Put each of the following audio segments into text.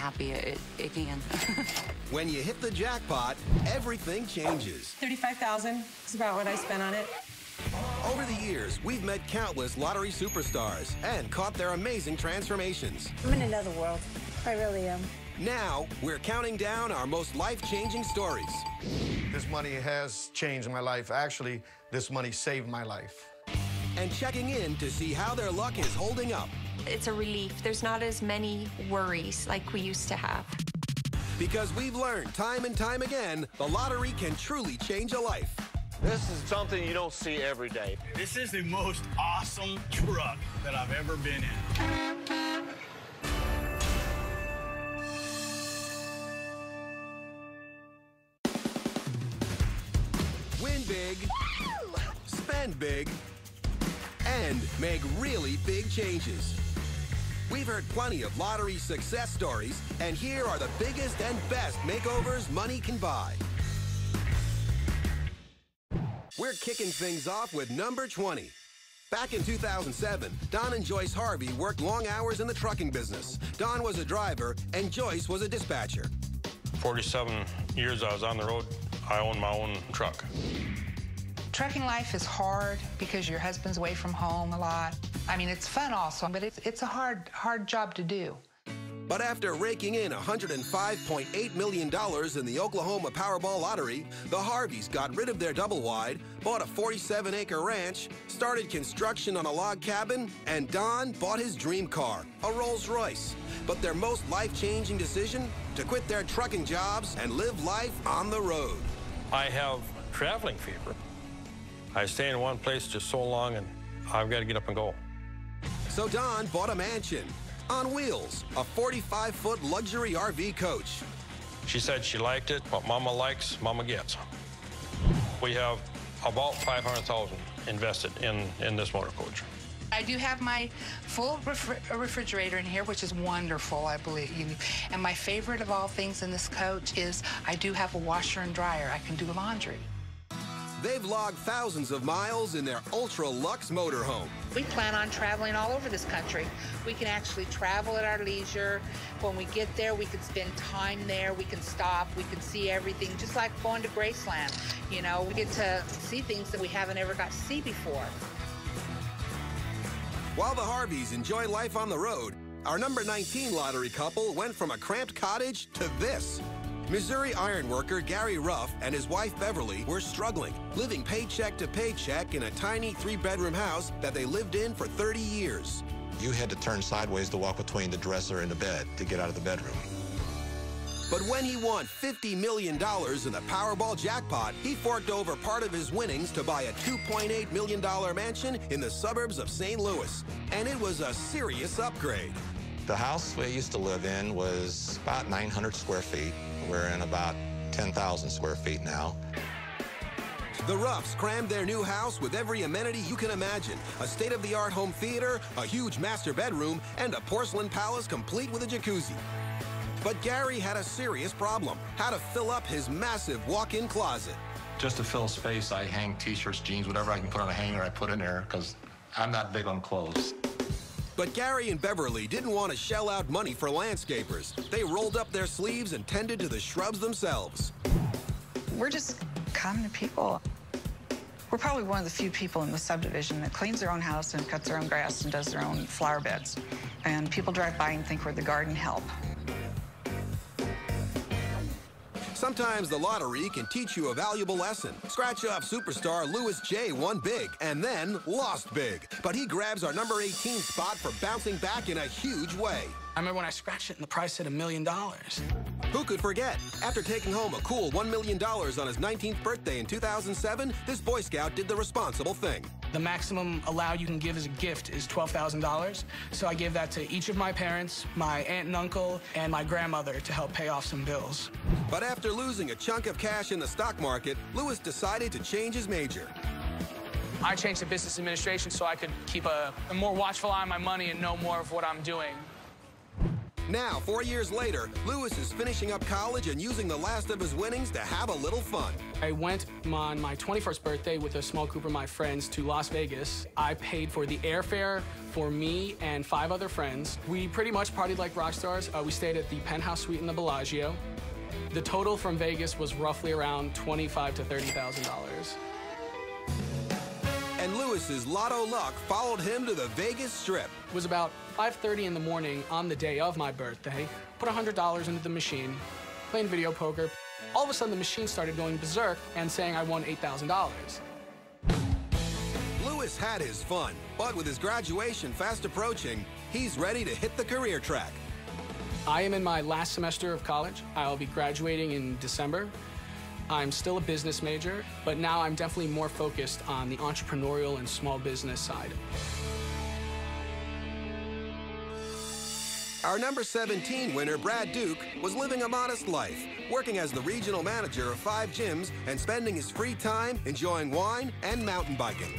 happy again. When you hit the jackpot, everything changes. $35,000 is about what I spent on it. Over the years, we've met countless lottery superstars and caught their amazing transformations. I'm in another world. I really am. Now, we're counting down our most life-changing stories. This money has changed my life. Actually, this money saved my life. And checking in to see how their luck is holding up. It's a relief. There's not as many worries like we used to have. Because we've learned time and time again, the lottery can truly change a life. This is something you don't see every day. This is the most awesome truck that I've ever been in. Win big, spend big, and make really big changes. We've heard plenty of lottery success stories, and here are the biggest and best makeovers money can buy. We're kicking things off with number 20. Back in 2007, Don and Joyce Harvey worked long hours in the trucking business. Don was a driver, and Joyce was a dispatcher. 47 years I was on the road. I own my own truck. Trucking life is hard because your husband's away from home a lot. I mean, it's fun also, but it's a hard job to do. But after raking in $105.8 million in the Oklahoma Powerball lottery, the Harveys got rid of their double-wide, bought a 47-acre ranch, started construction on a log cabin, and Don bought his dream car, a Rolls-Royce. But their most life-changing decision? To quit their trucking jobs and live life on the road. I have traveling fever. I stay in one place just so long, and I've got to get up and go. So Don bought a mansion on wheels, a 45-foot luxury RV coach. She said she liked it. What Mama likes, Mama gets. We have about $500,000 invested in this motor coach. I do have my full refrigerator in here, which is wonderful, I believe. And my favorite of all things in this coach is I do have a washer and dryer. I can do laundry. They've logged thousands of miles in their ultra-luxe motorhome. We plan on traveling all over this country. We can actually travel at our leisure. When we get there, we can spend time there. We can stop. We can see everything, just like going to Graceland. You know, we get to see things that we haven't ever got to see before. While the Harveys enjoy life on the road, our number 19 lottery couple went from a cramped cottage to this. Missouri ironworker Gary Ruff and his wife Beverly were struggling, living paycheck to paycheck in a tiny 3-bedroom house that they lived in for 30 years. You had to turn sideways to walk between the dresser and the bed to get out of the bedroom. But when he won $50 million in the Powerball jackpot, he forked over part of his winnings to buy a $2.8 million mansion in the suburbs of St. Louis. And it was a serious upgrade. The house we used to live in was about 900 square feet. We're in about 10,000 square feet now. The Ruffs crammed their new house with every amenity you can imagine. A state-of-the-art home theater, a huge master bedroom, and a porcelain palace complete with a jacuzzi. But Gary had a serious problem: how to fill up his massive walk-in closet. Just to fill space, I hang t-shirts, jeans, whatever I can put on a hanger, I put in there, because I'm not big on clothes. But Gary and Beverly didn't want to shell out money for landscapers. They rolled up their sleeves and tended to the shrubs themselves. We're just common people. We're probably one of the few people in the subdivision that cleans their own house and cuts their own grass and does their own flower beds. And people drive by and think we're the garden help. Sometimes the lottery can teach you a valuable lesson. Scratch-off superstar Louis J. won big and then lost big. But he grabs our number 18 spot for bouncing back in a huge way. I remember when I scratched it and the price hit $1 million. Who could forget? After taking home a cool $1 million on his 19th birthday in 2007, this Boy Scout did the responsible thing. The maximum allowed you can give as a gift is $12,000. So I gave that to each of my parents, my aunt and uncle, and my grandmother to help pay off some bills. But after losing a chunk of cash in the stock market, Louis decided to change his major. I changed to business administration so I could keep a more watchful eye on my money and know more of what I'm doing. Now, 4 years later, Lewis is finishing up college and using the last of his winnings to have a little fun. I went on my 21st birthday with a small group of my friends to Las Vegas. I paid for the airfare for me and 5 other friends. We pretty much partied like rock stars. We stayed at the penthouse suite in the Bellagio. The total from Vegas was roughly around $25,000 to $30,000. And Lewis's lotto luck followed him to the Vegas Strip. It was about 5:30 in the morning on the day of my birthday. Put $100 into the machine, playing video poker. All of a sudden, the machine started going berserk and saying I won $8,000. Lewis had his fun, but with his graduation fast approaching, he's ready to hit the career track. I am in my last semester of college. I'll be graduating in December. I'm still a business major, but now I'm definitely more focused on the entrepreneurial and small business side. Our number 17 winner, Brad Duke, was living a modest life, working as the regional manager of 5 gyms and spending his free time enjoying wine and mountain biking.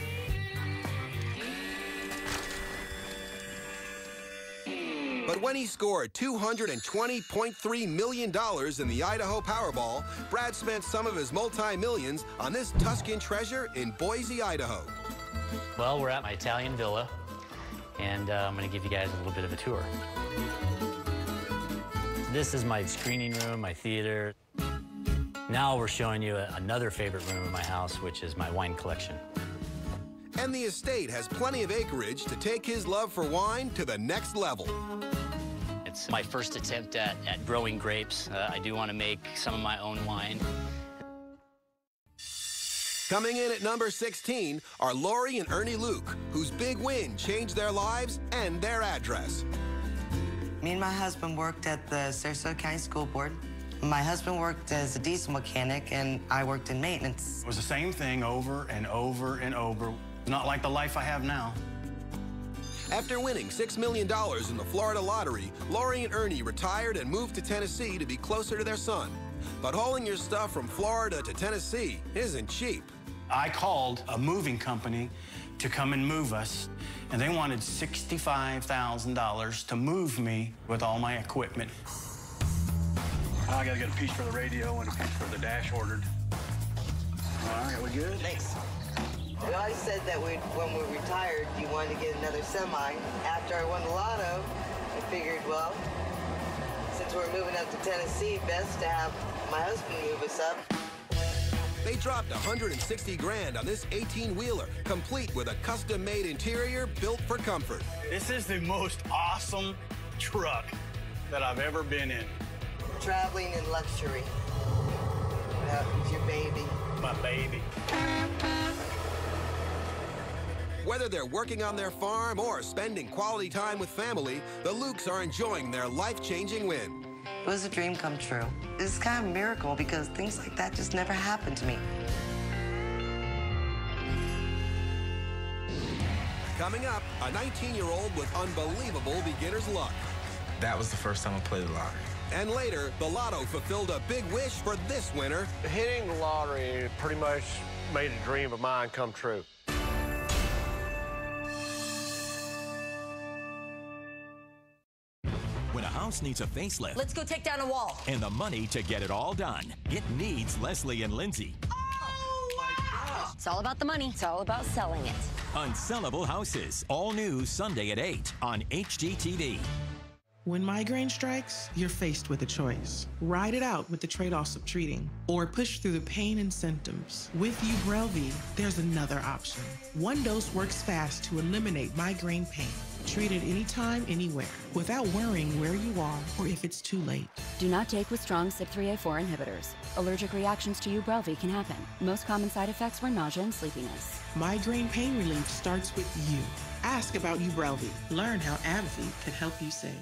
But when he scored $220.3 million in the Idaho Powerball, Brad spent some of his multi-millions on this Tuscan treasure in Boise, Idaho. Well, we're at my Italian villa, and I'm going to give you guys a little bit of a tour. This is my screening room, my theater. Now we're showing you another favorite room in my house, which is my wine collection. And the estate has plenty of acreage to take his love for wine to the next level. It's my first attempt at growing grapes. I do want to make some of my own wine. Coming in at number 16 are Lori and Ernie Luke, whose big win changed their lives and their address. Me and my husband worked at the Sarasota County School Board. My husband worked as a diesel mechanic, and I worked in maintenance. It was the same thing over and over and over. Not like the life I have now. After winning $6 million in the Florida lottery, Lori and Ernie retired and moved to Tennessee to be closer to their son. But hauling your stuff from Florida to Tennessee isn't cheap. I called a moving company to come and move us, and they wanted $65,000 to move me with all my equipment. I gotta get a piece for the radio and a piece for the dash ordered. All right, are we good? Thanks. We always said that when we retired, you wanted to get another semi. After I won the lotto, I figured, well, since we're moving up to Tennessee, best to have my husband move us up. They dropped $160 grand on this 18-wheeler, complete with a custom-made interior built for comfort. This is the most awesome truck that I've ever been in. Traveling in luxury. That was your baby. My baby. Whether they're working on their farm or spending quality time with family, the Lukes are enjoying their life-changing win. It was a dream come true. It's kind of a miracle because things like that just never happened to me. Coming up, a 19-year-old with unbelievable beginner's luck. That was the first time I played the lottery. And later, the lotto fulfilled a big wish for this winner. Hitting the lottery pretty much made a dream of mine come true. When a house needs a facelift, let's go take down a wall, and the money to get it all done, it needs Leslie and Lindsay. Oh, wow. It's all about the money. It's all about selling it. Unsellable Houses, all new Sunday at 8 on HGTV. When migraine strikes, you're faced with a choice. Ride it out with the trade-offs of treating, or push through the pain and symptoms. With Ubrelvy, there's another option. One dose works fast to eliminate migraine pain. Treat it anytime, anywhere, without worrying where you are or if it's too late. Do not take with strong CYP3A4 inhibitors. Allergic reactions to Ubrelvy can happen. Most common side effects were nausea and sleepiness. Migraine pain relief starts with you. Ask about Ubrelvy. Learn how AbbVie can help you save.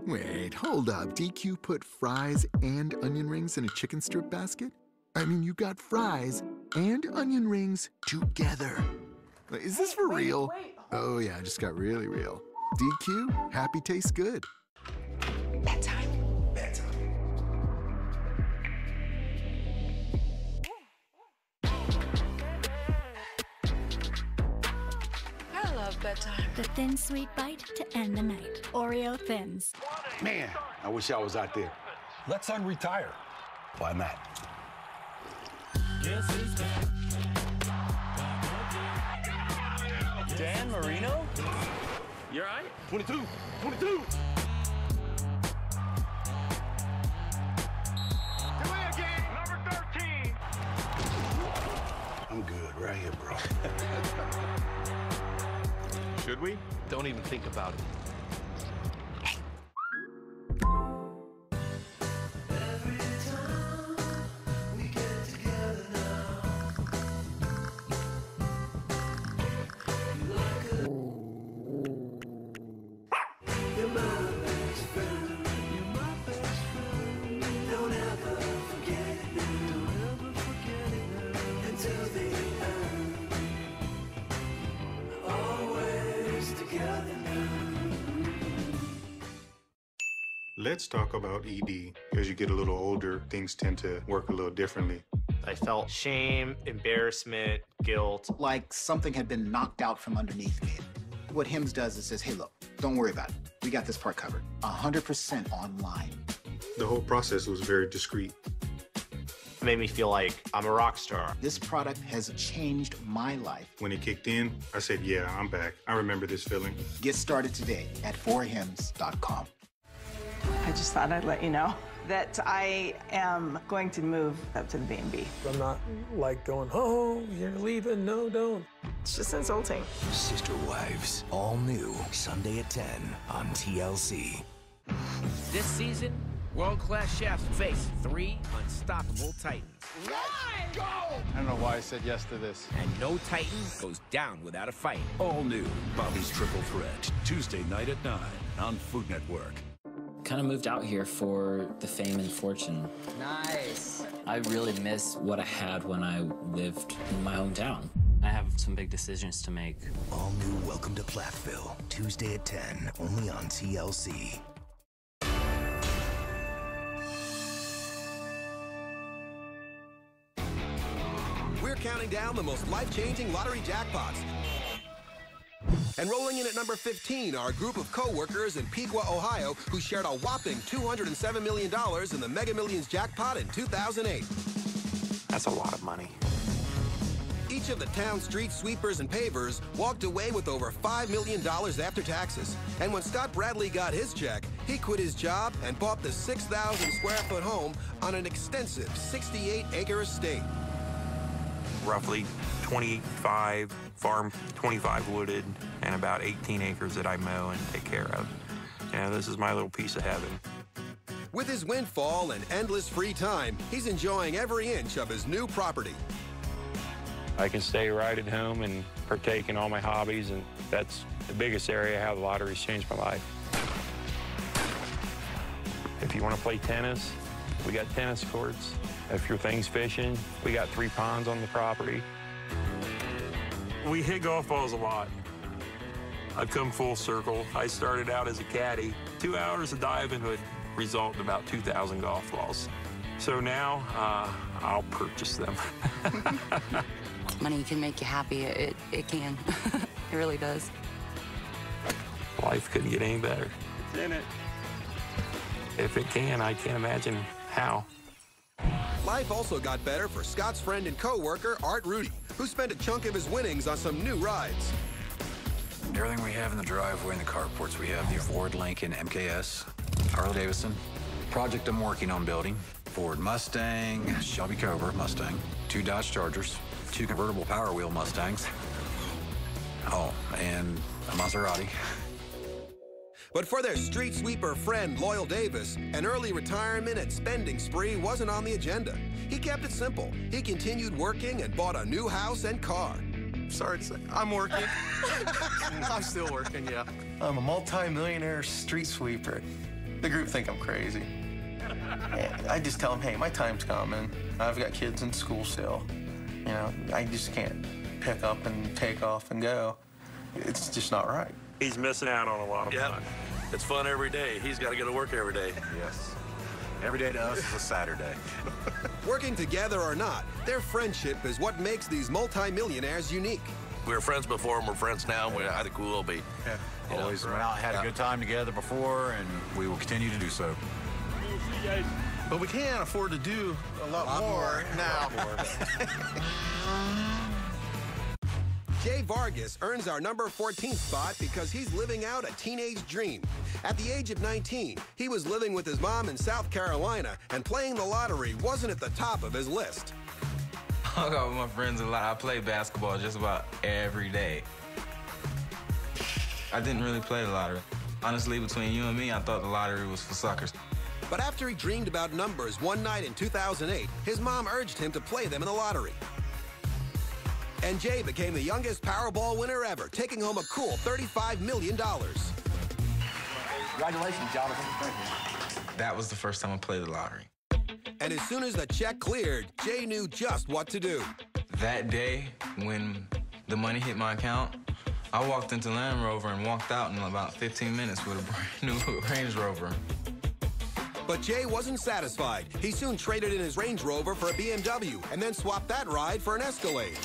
Wait, hold up. DQ put fries and onion rings in a chicken strip basket? I mean, you got fries and onion rings together. Is this for real? Oh yeah, it just got really real. DQ, happy tastes good. Bedtime. I love bedtime. The thin, sweet bite to end the night. Oreo Thins. Man, I wish I was out there. Let's unretire. Why not? Dan Marino? You all right? 22, 22. Number 13. I'm good right here, bro. Should we? Don't even think about it. Let's talk about ED. As you get a little older, things tend to work a little differently. I felt shame, embarrassment, guilt. Like something had been knocked out from underneath me. What HIMS does is says, hey, look, don't worry about it. We got this part covered. 100% online. The whole process was very discreet. It made me feel like I'm a rock star. This product has changed my life. When it kicked in, I said, yeah, I'm back. I remember this feeling. Get started today at forhims.com. I just thought I'd let you know that I am going to move up to the B&B. I'm not like going, oh, you're leaving, no, don't. It's just insulting. Sister Wives, all new, Sunday at 10 on TLC. This season, world-class chefs face 3 unstoppable titans. Let's go! I don't know why I said yes to this. And no titan goes down without a fight. All new, Bobby's Triple Threat, Tuesday night at 9 on Food Network. Kind of moved out here for the fame and fortune. Nice. I really miss what I had when I lived in my hometown. I have some big decisions to make. All new Welcome to Platteville, Tuesday at 10, only on TLC. We're counting down the most life-changing lottery jackpots. And rolling in at number 15 are a group of co-workers in Piqua, Ohio, who shared a whopping $207 million in the Mega Millions jackpot in 2008. That's a lot of money. Each of the town's street sweepers and pavers walked away with over $5 million after taxes. And when Scott Bradley got his check, he quit his job and bought the 6,000-square-foot home on an extensive 68-acre estate. Roughly 25 farm, 25 wooded, and about 18 acres that I mow and take care of. Yeah, this is my little piece of heaven. With his windfall and endless free time, he's enjoying every inch of his new property. I can stay right at home and partake in all my hobbies, and that's the biggest area how the lottery's changed my life. If you want to play tennis, we got tennis courts. If your thing's fishing, we got 3 ponds on the property. We hit golf balls a lot. I've come full circle. I started out as a caddy. 2 hours of diving would result in about 2,000 golf balls. So now, I'll purchase them. Money can make you happy. It can. It really does. Life couldn't get any better. It's in it. If it can, I can't imagine how. Life also got better for Scott's friend and co-worker, Art Rudy, who spent a chunk of his winnings on some new rides. Everything we have in the driveway and the carports, we have the Ford Lincoln MKS, Harley Davidson, project I'm working on building, Ford Mustang, Shelby Cobra Mustang, 2 Dodge Chargers, 2 convertible Power Wheel Mustangs, oh, and a Maserati. But for their street sweeper friend, Loyal Davis, an early retirement and spending spree wasn't on the agenda. He kept it simple. He continued working and bought a new house and car. Sorry to say, I'm working. I'm still working, yeah. I'm a multi-millionaire street sweeper. The group think I'm crazy. I just tell them, hey, my time's coming. I've got kids in school still. You know, I just can't pick up and take off and go. It's just not right. He's missing out on a lot of fun. It's fun every day. He's got to go to work every day. Yes. Every day to us is a Saturday. Working together or not, their friendship is what makes these multimillionaires unique. We were friends before, and we're friends now, and I think we will be. Yeah. You know? Always went out, had a good time together before, and we will continue to do so. But we can't afford to do a lot more now. Jay Vargas earns our number 14th spot because he's living out a teenage dream. At the age of 19, he was living with his mom in South Carolina, and playing the lottery wasn't at the top of his list. I hung out with my friends a lot. I play basketball just about every day. I didn't really play the lottery. Honestly, between you and me, I thought the lottery was for suckers. But after he dreamed about numbers one night in 2008, his mom urged him to play them in the lottery. And Jay became the youngest Powerball winner ever, taking home a cool $35 million. Congratulations, Jonathan. Thank you. That was the first time I played the lottery. And as soon as the check cleared, Jay knew just what to do. That day, when the money hit my account, I walked into Land Rover and walked out in about 15 minutes with a brand new Range Rover. But Jay wasn't satisfied. He soon traded in his Range Rover for a BMW and then swapped that ride for an Escalade.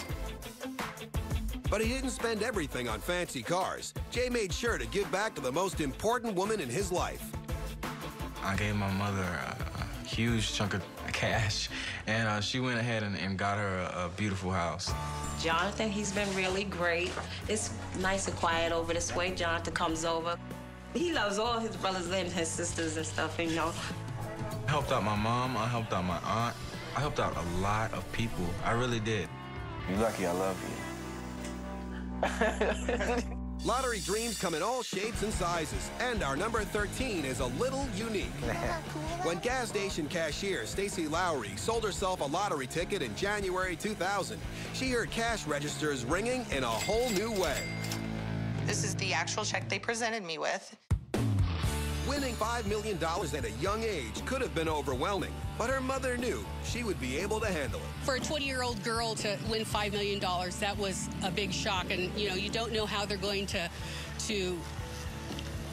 But he didn't spend everything on fancy cars. Jay made sure to give back to the most important woman in his life. I gave my mother a huge chunk of cash, and she went ahead and got her a beautiful house. Jonathan, he's been really great. It's nice and quiet over this way. Jonathan comes over. He loves all his brothers and his sisters and stuff, you know. I helped out my mom. I helped out my aunt. I helped out a lot of people. I really did. You're lucky I love you. Lottery dreams come in all shapes and sizes, and our number 13 is a little unique. When gas station cashier Stacy Lowry sold herself a lottery ticket in January 2000, she heard cash registers ringing in a whole new way. This is the actual check they presented me with. Winning $5 million at a young age could have been overwhelming, but her mother knew she would be able to handle it. For a 20-year-old girl to win $5 million, that was a big shock. And, you know, you don't know how they're going to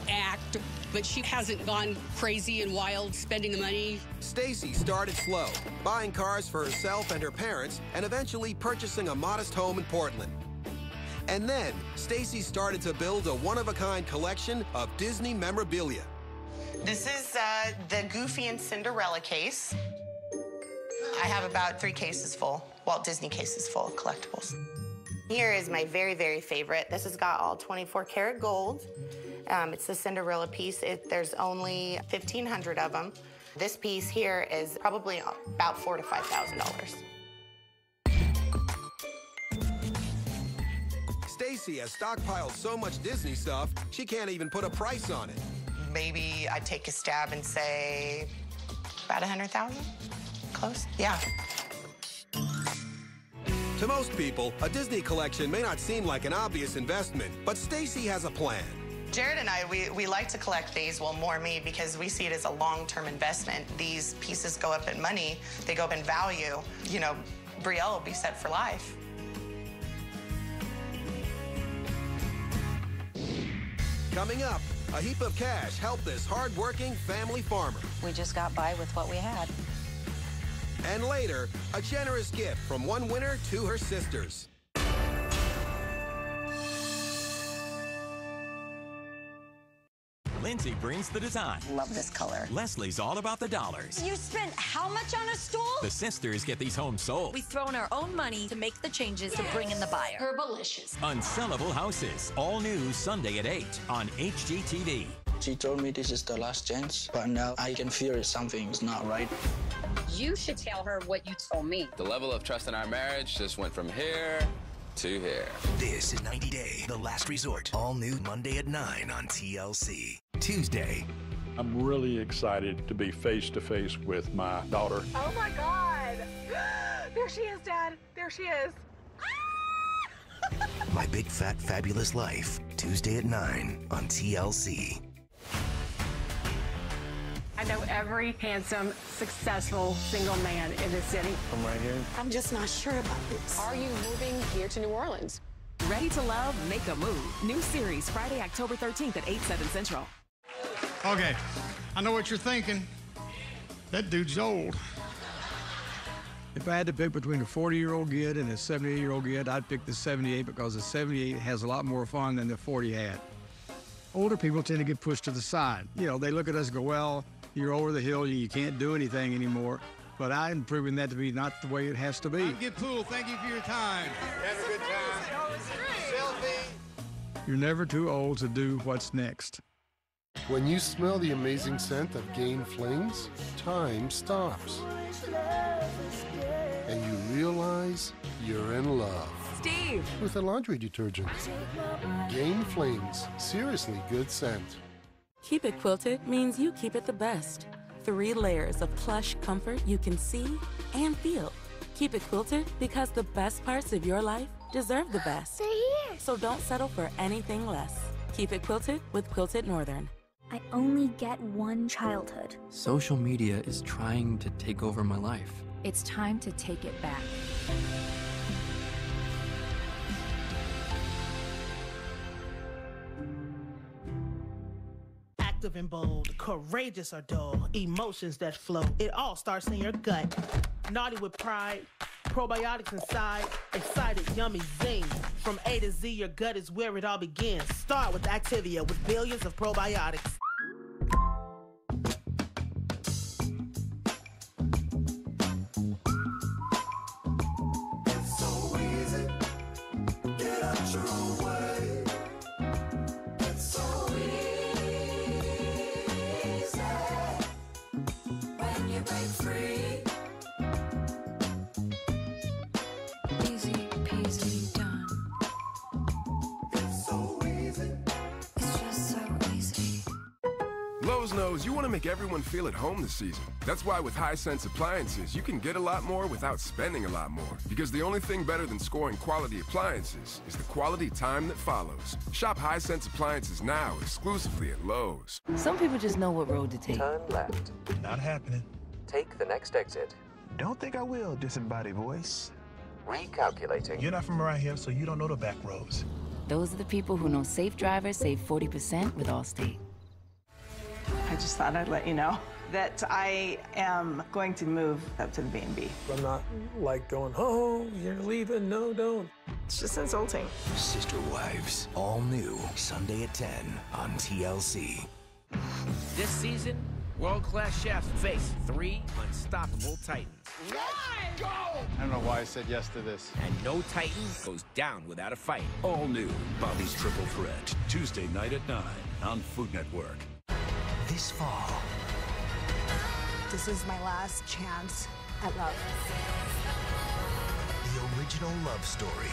act, but she hasn't gone crazy and wild spending the money. Stacy started slow, buying cars for herself and her parents, and eventually purchasing a modest home in Portland. And then, Stacy started to build a one-of-a-kind collection of Disney memorabilia. This is the Goofy and Cinderella case. I have about 3 cases full, Walt Disney cases full of collectibles. Here is my very, very favorite. This has got all 24-karat gold. It's the Cinderella piece. There's only 1,500 of them. This piece here is probably about $4,000 to $5,000. Stacy has stockpiled so much Disney stuff, she can't even put a price on it. Maybe I'd take a stab and say about 100,000? Close? Yeah. To most people, a Disney collection may not seem like an obvious investment, but Stacy has a plan. Jared and I, we like to collect these, well, more me, because we see it as a long-term investment. These pieces go up in money, they go up in value. You know, Brielle will be set for life. Coming up, a heap of cash helped this hard-working family farmer. We just got by with what we had. And later, a generous gift from one winner to her sisters. Lindsay brings the design. Love this color. Leslie's all about the dollars. You spent how much on a stool? The sisters get these homes sold. We've thrown our own money to make the changes to bring in the buyer. Herbalicious. Unsellable houses. All new Sunday at 8 on HGTV. She told me this is the last chance, but now I can feel something's not right. You should tell her what you told me. The level of trust in our marriage just went from here to here. This is 90 Day, The Last Resort. All new Monday at 9 on TLC. Tuesday. I'm really excited to be face-to-face with my daughter. Oh, my God. There she is, Dad. There she is. My Big Fat Fabulous Life. Tuesday at 9 on TLC. I know every handsome, successful single man in the city. I'm right here. I'm just not sure about this. Are you moving here to New Orleans? Ready to love, make a move. New series Friday, October 13th at 8, 7 Central. Okay, I know what you're thinking. That dude's old. If I had to pick between a 40-year-old kid and a 78-year-old kid, I'd pick the 78 because the 78 has a lot more fun than the 40 had. Older people tend to get pushed to the side. You know, they look at us and go, well, you're over the hill, you can't do anything anymore. But I'm proving that to be not the way it has to be. Get Pool, thank you for your time. Have a good time. Selfie. You're never too old to do what's next. When you smell the amazing scent of Gain Flings, time stops. And you realize you're in love. Steve! With a laundry detergent. Gain Flings, seriously good scent. Keep it quilted means you keep it the best. 3 layers of plush comfort you can see and feel. Keep it quilted because the best parts of your life deserve the best. They're here. So don't settle for anything less. Keep it quilted with Quilted Northern. I only get one childhood. Social media is trying to take over my life. It's time to take it back. Active and bold, courageous or dull, emotions that flow. It all starts in your gut. Naughty with pride, probiotics inside, excited, yummy zing. From A to Z, your gut is where it all begins. Start with Activia with billions of probiotics. It's so easy. Get out your own way. It's so easy. When you break free. Easy peasy done. It's so easy. It's just so easy. Lowe's knows you want to make everyone feel at home this season. That's why with Hisense appliances, you can get a lot more without spending a lot more. Because the only thing better than scoring quality appliances is the quality time that follows. Shop Hisense appliances now exclusively at Lowe's. Some people just know what road to take. Turn left. Not happening. Take the next exit. Don't think I will, disembodied voice. Recalculating. You're not from around here, so you don't know the back roads. Those are the people who know safe drivers save 40% with Allstate. I just thought I'd let you know that I am going to move up to the B&B. I'm not like going, oh, you're leaving, no, don't. It's just insulting. Sister Wives, all new, Sunday at 10 on TLC. This season, world-class chefs face 3 unstoppable titans. Let's go! I don't know why I said yes to this. And no titan goes down without a fight. All new Bobby's Triple Threat, Tuesday night at 9 on Food Network. This fall. This is my last chance at love. The original love story.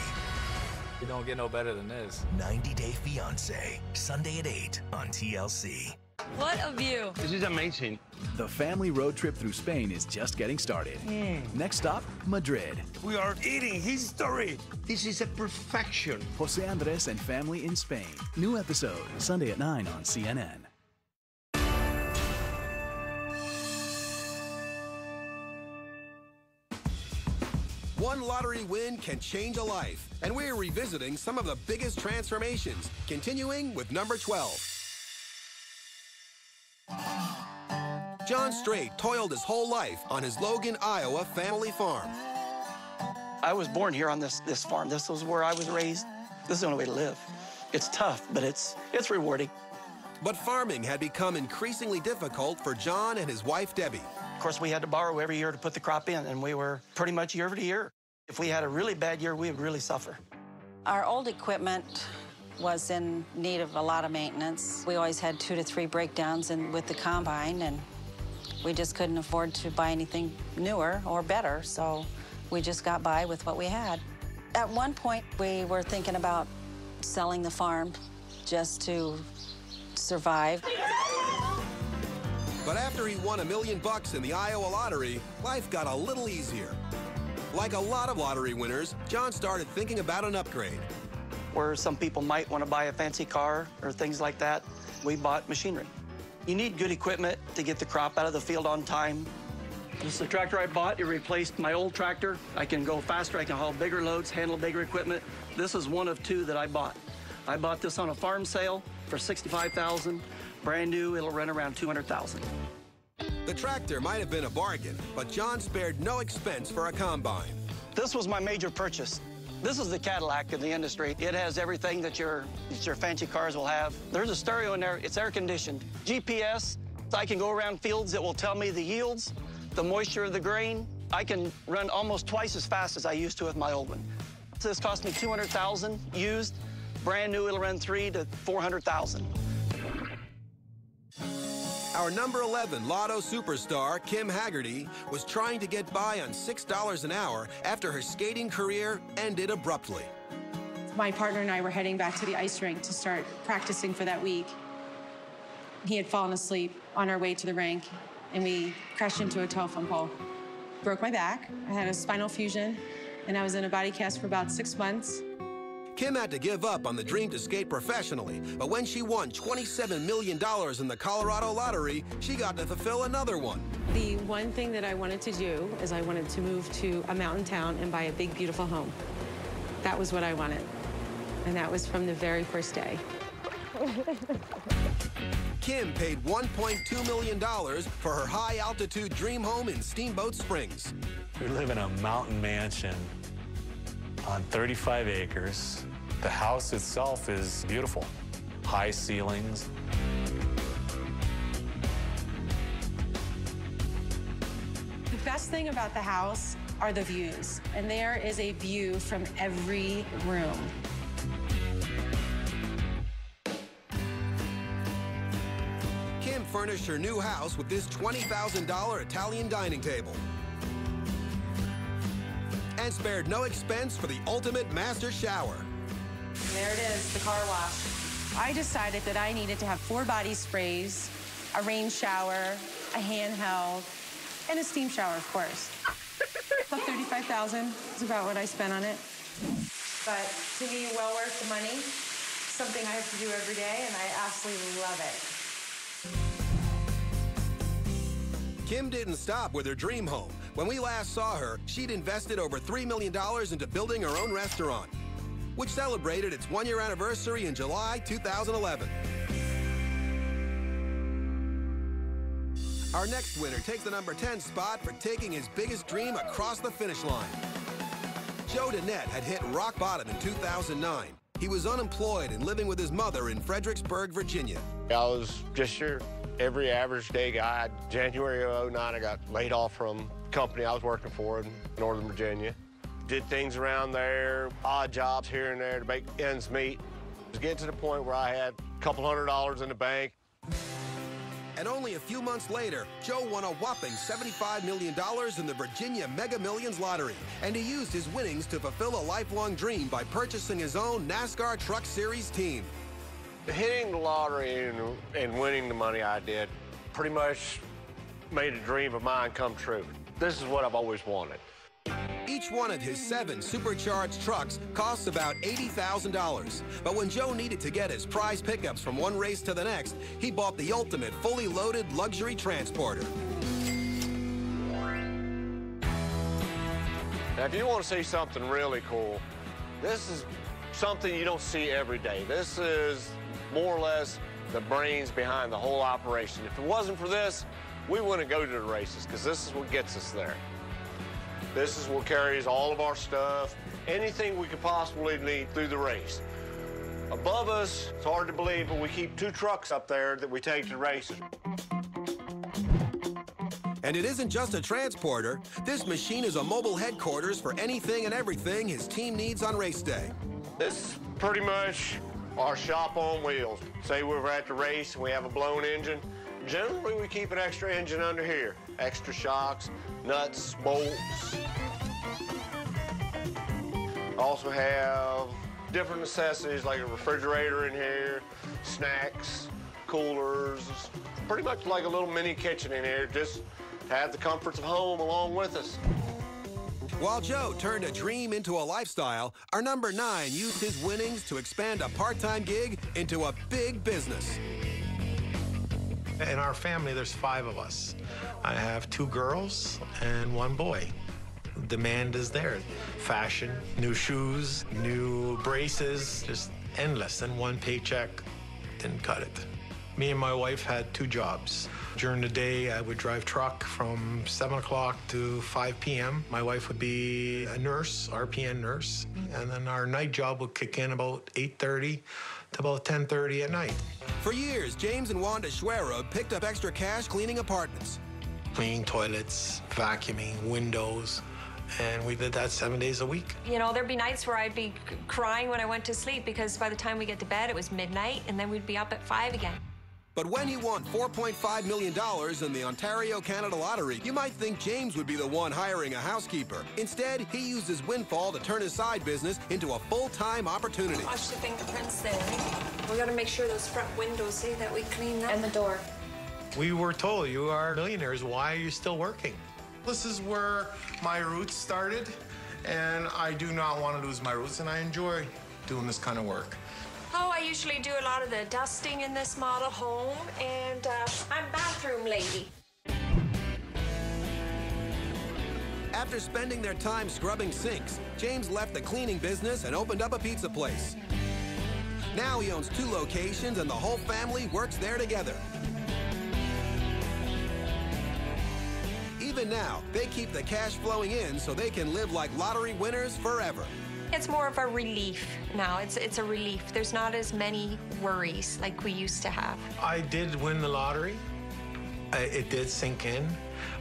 You don't get no better than this. 90 Day Fiancé, Sunday at 8 on TLC. What a view. This is amazing. The family road trip through Spain is just getting started. Next stop, Madrid. We are eating history. This is a perfection. Jose Andres and family in Spain. New episode, Sunday at 9 on CNN. One lottery win can change a life, and we're revisiting some of the biggest transformations, continuing with number 12. John Strait toiled his whole life on his Logan, Iowa family farm. I was born here on this farm. This was where I was raised. This is the only way to live. It's tough, but it's rewarding. But farming had become increasingly difficult for John and his wife, Debbie. Of course, we had to borrow every year to put the crop in, and we were pretty much year to year. If we had a really bad year, we would really suffer. Our old equipment was in need of a lot of maintenance. We always had 2 to 3 breakdowns with the combine, and we just couldn't afford to buy anything newer or better, so we just got by with what we had. At one point, we were thinking about selling the farm just to survive. But after he won $1 million in the Iowa lottery, life got a little easier. Like a lot of lottery winners, John started thinking about an upgrade. Where some people might want to buy a fancy car or things like that, we bought machinery. You need good equipment to get the crop out of the field on time. This is the tractor I bought. It replaced my old tractor. I can go faster. I can haul bigger loads, handle bigger equipment. This is one of 2 that I bought. I bought this on a farm sale for $65,000. Brand new, it'll run around $200,000. The tractor might have been a bargain, but John spared no expense for a combine. This was my major purchase. This is the Cadillac in the industry. It has everything that your fancy cars will have. There's a stereo in there. It's air conditioned. GPS. I can go around fields that will tell me the yields, the moisture of the grain. I can run almost twice as fast as I used to with my old one. This cost me $200,000 used. Brand new, it'll run $300,000 to $400,000. Our number 11 Lotto superstar, Kim Haggerty, was trying to get by on $6 an hour after her skating career ended abruptly. My partner and I were heading back to the ice rink to start practicing for that week. He had fallen asleep on our way to the rink, and we crashed into a telephone pole. Broke my back, I had a spinal fusion, and I was in a body cast for about 6 months. Kim had to give up on the dream to skate professionally, but when she won $27 million in the Colorado lottery, she got to fulfill another one. The one thing that I wanted to do is I wanted to move to a mountain town and buy a big, beautiful home. That was what I wanted, and that was from the very first day. Kim paid $1.2 million for her high-altitude dream home in Steamboat Springs. We live in a mountain mansion on 35 acres. The house itself is beautiful. High ceilings. The best thing about the house are the views, and there is a view from every room. Kim furnished her new house with this $20,000 Italian dining table and spared no expense for the ultimate master shower. There it is, the car wash. I decided that I needed to have 4 body sprays, a rain shower, a handheld, and a steam shower, of course. About $35,000 is about what I spent on it. But to me, well worth the money. Something I have to do every day, and I absolutely love it. Kim didn't stop with her dream home. When we last saw her, she'd invested over $3 million into building her own restaurant, which celebrated its 1-year anniversary in July 2011. Our next winner takes the number 10 spot for taking his biggest dream across the finish line. Joe DeNette had hit rock bottom in 2009. He was unemployed and living with his mother in Fredericksburg, Virginia. I was just your every average day guy. January of 2009, I got laid off from the company I was working for in Northern Virginia. Did things around there, odd jobs here and there to make ends meet. It was getting to the point where I had a couple $100s in the bank. And only a few months later, Joe won a whopping $75 million in the Virginia Mega Millions lottery. And he used his winnings to fulfill a lifelong dream by purchasing his own NASCAR Truck Series team. Hitting the lottery and winning the money I did pretty much made a dream of mine come true. This is what I've always wanted. Each one of his 7 supercharged trucks costs about $80,000. But when Joe needed to get his prize pickups from one race to the next, he bought the ultimate fully loaded luxury transporter. Now, if you want to see something really cool, this is something you don't see every day. This is more or less the brains behind the whole operation. If it wasn't for this, we wouldn't go to the races, because this is what gets us there. This is what carries all of our stuff, anything we could possibly need through the race. Above us, it's hard to believe, but we keep 2 trucks up there that we take to races. And it isn't just a transporter. This machine is a mobile headquarters for anything and everything his team needs on race day. This is pretty much our shop on wheels. Say we're at the race and we have a blown engine. Generally, we keep an extra engine under here. Extra shocks, nuts, bolts. Also have different necessities like a refrigerator in here, snacks, coolers. Pretty much like a little mini kitchen in here, just to have the comforts of home along with us. While Joe turned a dream into a lifestyle, our number 9 used his winnings to expand a part-time gig into a big business. In our family, there's 5 of us. I have 2 girls and 1 boy. Demand is there. Fashion, new shoes, new braces, just endless. And 1 paycheck didn't cut it. Me and my wife had 2 jobs. During the day, I would drive truck from 7 o'clock to 5 p.m. My wife would be a nurse, RPN nurse, and then our night job would kick in about 8:30 to about 10:30 at night. For years, James and Wanda Schwera picked up extra cash cleaning apartments. Cleaning toilets, vacuuming, windows, and we did that 7 days a week. You know, there'd be nights where I'd be crying when I went to sleep because by the time we get to bed, it was midnight, and then we'd be up at 5 again. But when he won $4.5 million in the Ontario Canada Lottery, you might think James would be the one hiring a housekeeper. Instead, he used his windfall to turn his side business into a full-time opportunity. Watch the fingerprints there. We gotta make sure those front windows say that we cleaned them. And the door. We were told, you are millionaires, why are you still working? This is where my roots started, and I do not want to lose my roots, and I enjoy doing this kind of work. Oh, I usually do a lot of the dusting in this model home, and I'm bathroom lady. After spending their time scrubbing sinks, James left the cleaning business and opened up a pizza place. Now he owns 2 locations, and the whole family works there together. Even now, they keep the cash flowing in so they can live like lottery winners forever. It's more of a relief now. It's a relief. There's not as many worries like we used to have. I did win the lottery. It did sink in,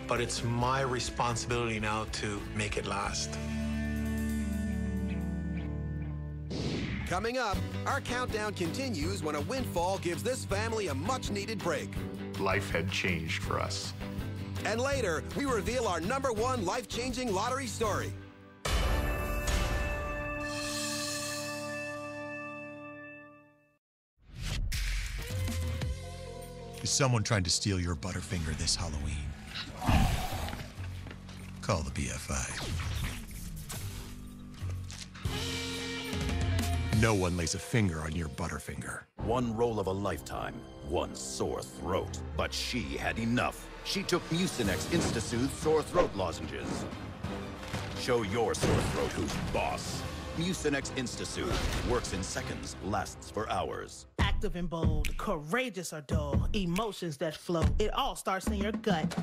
but it's my responsibility now to make it last. Coming up, our countdown continues when a windfall gives this family a much-needed break. Life had changed for us. And later, we reveal our #1 life-changing lottery story. Is someone trying to steal your Butterfinger this Halloween? Call the BFI. No one lays a finger on your Butterfinger. One roll of a lifetime, one sore throat. But she had enough. She took Mucinex InstaSoothe sore throat lozenges. Show your sore throat who's boss. Mucinex InstaSoothe works in seconds, lasts for hours. Active and bold, courageous or dull, emotions that flow. It all starts in your gut.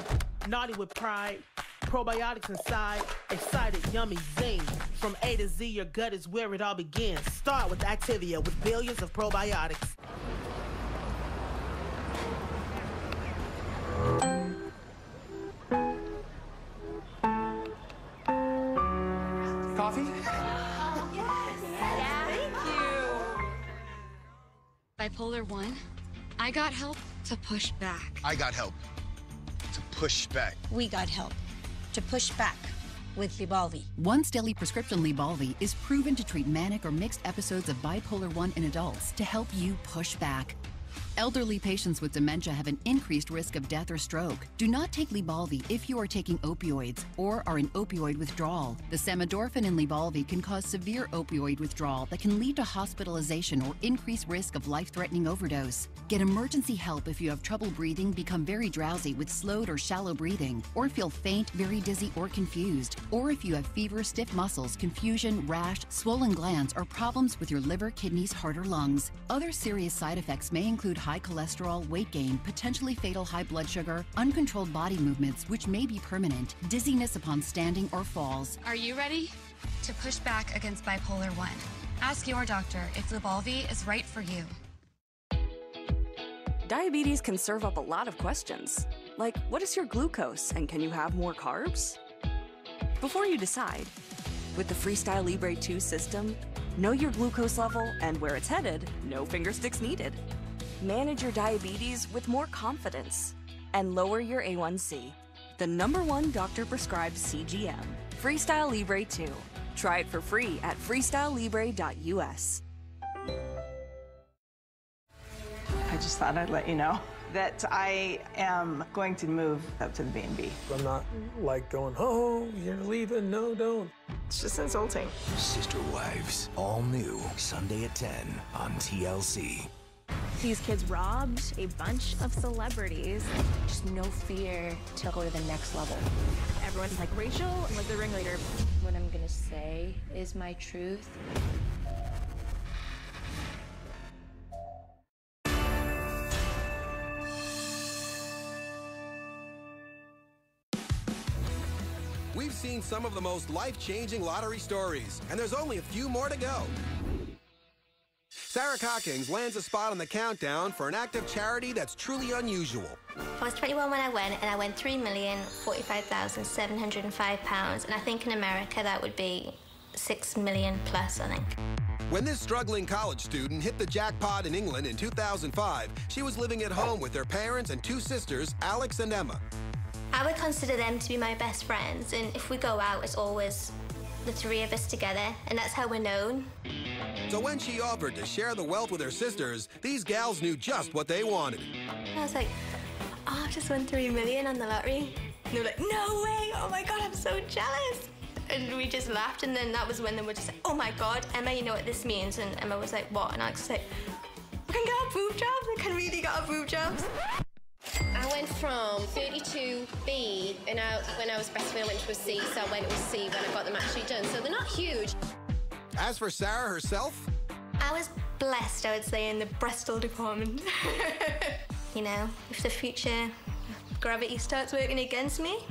Naughty with pride, probiotics inside, excited, yummy zing. From A to Z, your gut is where it all begins. Start with Activia with billions of probiotics. Coffee? Bipolar 1, I got help to push back. I got help to push back. We got help to push back with Lybalvi. Once daily prescription Lybalvi is proven to treat manic or mixed episodes of bipolar 1 in adults to help you push back. Elderly patients with dementia have an increased risk of death or stroke. Do not take Lybalvi if you are taking opioids or are in opioid withdrawal. The samidorphan in Lybalvi can cause severe opioid withdrawal that can lead to hospitalization or increased risk of life-threatening overdose. Get emergency help if you have trouble breathing, become very drowsy with slowed or shallow breathing, or feel faint, very dizzy, or confused, or if you have fever, stiff muscles, confusion, rash, swollen glands, or problems with your liver, kidneys, heart, or lungs. Other serious side effects may include high cholesterol, weight gain, potentially fatal high blood sugar, uncontrolled body movements, which may be permanent, dizziness upon standing or falls. Are you ready to push back against bipolar 1? Ask your doctor if Lybalvi is right for you. Diabetes can serve up a lot of questions, like what is your glucose and can you have more carbs? Before you decide, with the Freestyle Libre 2 system, know your glucose level and where it's headed, no finger sticks needed. Manage your diabetes with more confidence and lower your A1C. The #1 doctor-prescribed CGM, Freestyle Libre 2. Try it for free at freestylelibre.us. I just thought I'd let you know that I am going to move up to the B&B. I'm not like going, oh, you're leaving, no, don't. It's just insulting. Sister Wives, all new, Sunday at 10 on TLC. These kids robbed a bunch of celebrities. Just no fear to go to the next level. Everyone's like, Rachel was the ringleader. What I'm gonna say is my truth. we've seen some of the most life-changing lottery stories, and there's only a few more to go. Sarah Cockings lands a spot on the countdown for an act of charity that's truly unusual. I was 21 when I went, and I won £3,045,705, and I think in America that would be 6 million plus, I think. When this struggling college student hit the jackpot in England in 2005, she was living at home with her parents and two sisters, Alex and Emma. I would consider them to be my best friends, and if we go out, it's always the three of us together, and that's how we're known. So when she offered to share the wealth with her sisters, these gals knew just what they wanted. I was like, oh, I just won 3 million on the lottery. And they were like, no way, oh my God, I'm so jealous. And we just laughed, and then that was when they were just like, oh my God, Emma, you know what this means? And Emma was like, what? And I was like, I can get a boob job, I can really get a boob jobs. I went from 32B, and when I was breastfeeding, I went to a C, so I went to a C when I got them actually done. So they're not huge. As for Sarah herself, I was blessed, I would say, in the Bristol department. You know, if the future gravity starts working against me,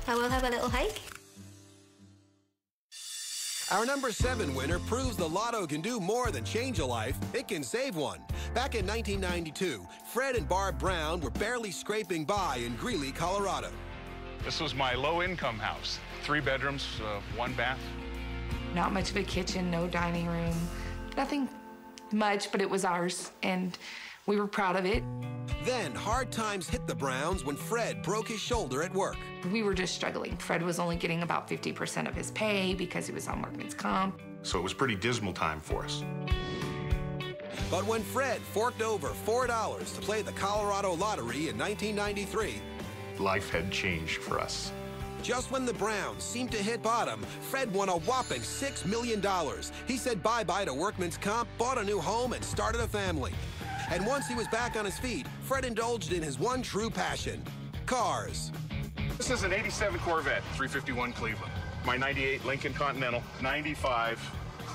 I will have a little hike. Our number 7 winner proves the lotto can do more than change a life, it can save one. Back in 1992, Fred and Barb Brown were barely scraping by in Greeley, Colorado. This was my low-income house. 3 bedrooms, 1 bath. Not much of a kitchen, no dining room, nothing much, but it was ours, and we were proud of it. Then hard times hit the Browns when Fred broke his shoulder at work. We were just struggling. Fred was only getting about 50% of his pay because he was on workman's comp. So it was a pretty dismal time for us. But when Fred forked over $4 to play the Colorado lottery in 1993, life had changed for us. Just when the Browns seemed to hit bottom, Fred won a whopping $6 million. He said bye-bye to workman's comp, bought a new home, and started a family. And once he was back on his feet, Fred indulged in his one true passion, cars. This is an 87 Corvette, 351 Cleveland. My 98 Lincoln Continental, 95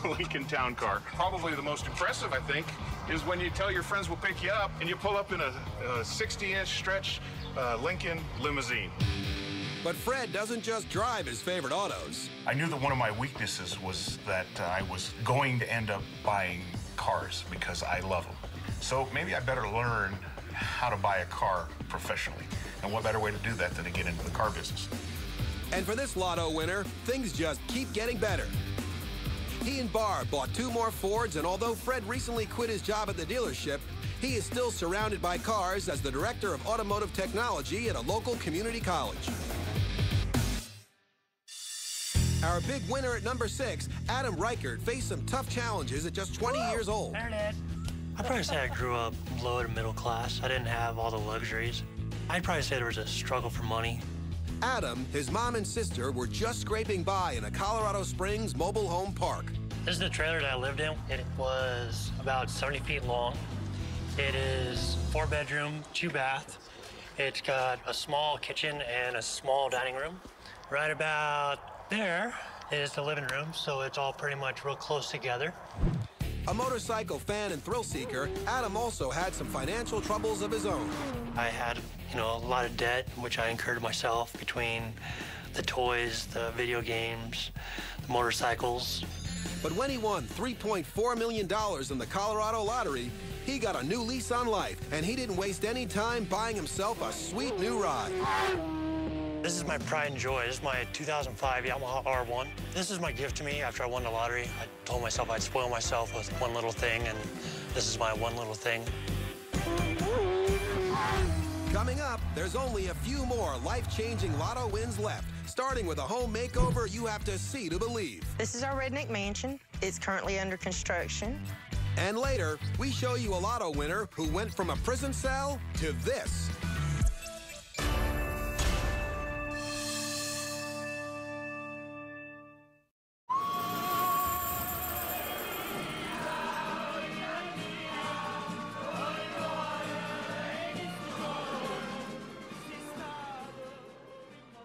Lincoln Town Car. Probably the most impressive, I think, is when you tell your friends we'll pick you up and you pull up in a 60-inch stretch Lincoln limousine. But Fred doesn't just drive his favorite autos. I knew that one of my weaknesses was that I was going to end up buying cars because I love them. So maybe I better learn how to buy a car professionally. And what better way to do that than to get into the car business? And for this lotto winner, things just keep getting better. He and Barb bought 2 more Fords, and although Fred recently quit his job at the dealership, he is still surrounded by cars as the director of automotive technology at a local community college. Our big winner at number 6, Adam Reichert, faced some tough challenges at just 20 years old. There it is. I'd probably say I grew up low to middle class. I didn't have all the luxuries. I'd probably say there was a struggle for money. Adam, his mom and sister were just scraping by in a Colorado Springs mobile home park. This is the trailer that I lived in. It was about 70 feet long. It is 4 bedroom, 2 bath. It's got a small kitchen and a small dining room. Right about there is the living room, so it's all pretty much real close together. A motorcycle fan and thrill seeker, Adam also had some financial troubles of his own. I had, a lot of debt, which I incurred myself between the toys, the video games, the motorcycles. But when he won $3.4 million in the Colorado lottery, he got a new lease on life, and he didn't waste any time buying himself a sweet new ride. This is my pride and joy. This is my 2005 Yamaha R1. This is my gift to me after I won the lottery. I told myself I'd spoil myself with one little thing, and this is my one little thing. Coming up, there's only a few more life-changing lotto wins left, starting with a home makeover you have to see to believe. This is our redneck mansion. It's currently under construction. And later, we show you a lotto winner who went from a prison cell to this.